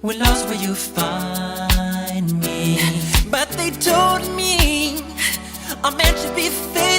We're lost where you find me. But they told me I'm meant to be faithful.